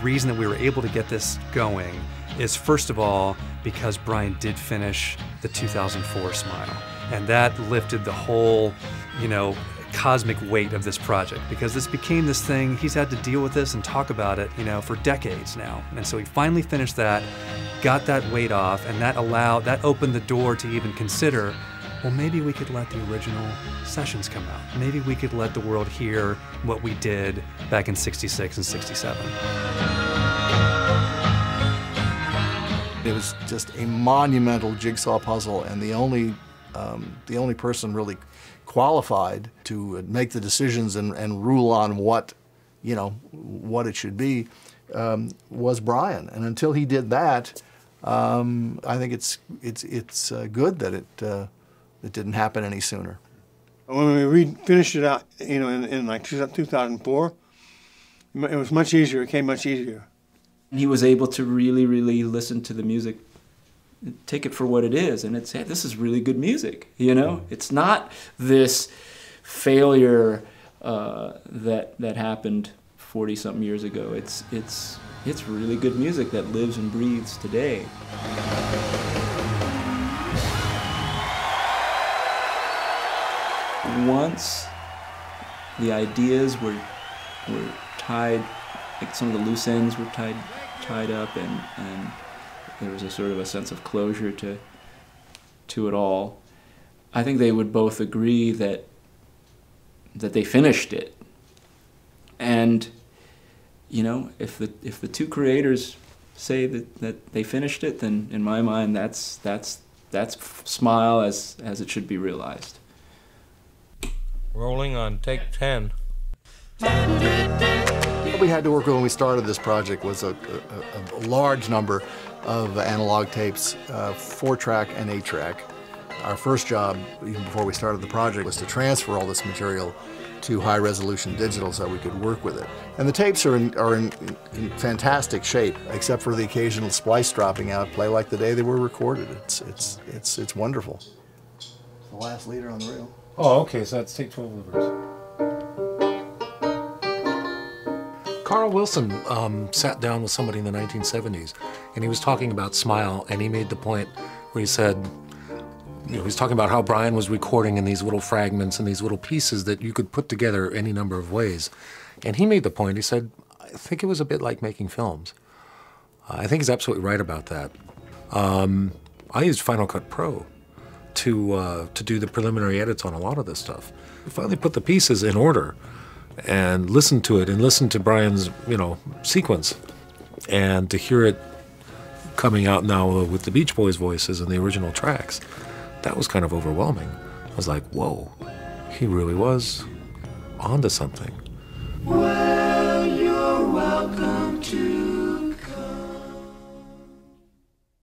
reason that we were able to get this going is, first of all, because Brian did finish the 2004 SMiLE. And that lifted the whole, cosmic weight of this project, because this became this thing. He's had to deal with this and talk about it, for decades now. And so he finally finished that, got that weight off, and that opened the door to even consider, well, maybe we could let the original sessions come out. Maybe we could let the world hear what we did back in '66 and '67. It was just a monumental jigsaw puzzle, and the only person really qualified to make the decisions and rule on what it should be was Brian. And until he did that, I think it's good that it didn't happen any sooner. When we finished it out, in like 2004, it was much easier. It came much easier. He was able to really, really listen to the music, take it for what it is, and say, this is really good music. It's not this failure that happened 40-something years ago. It's really good music that lives and breathes today. Once the ideas were tied, like some of the loose ends were tied up, and there was a sort of a sense of closure to it all, I think they would both agree that they finished it. And if the two creators say that they finished it, then in my mind that's SMiLE as it should be realized. Rolling on take 10. What we had to work with when we started this project was a large number of analog tapes, 4-track and 8-track. Our first job, even before we started the project, was to transfer all this material to high-resolution digital so we could work with it. And the tapes are in fantastic shape, except for the occasional splice dropping out, play like the day they were recorded. It's wonderful. It's the last leader on the reel. Oh, okay, so that's take 12 livers. Carl Wilson sat down with somebody in the 1970s, and he was talking about SMiLE, and he made the point where he said, he was talking about how Brian was recording in these little fragments and these little pieces that you could put together any number of ways. And he made the point, he said, I think it was a bit like making films. I think he's absolutely right about that. I used Final Cut Pro to do the preliminary edits on a lot of this stuff. We finally put the pieces in order and listened to it and listened to Brian's, sequence, and to hear it coming out now with the Beach Boys voices and the original tracks, that was kind of overwhelming. I was like, whoa, he really was onto something.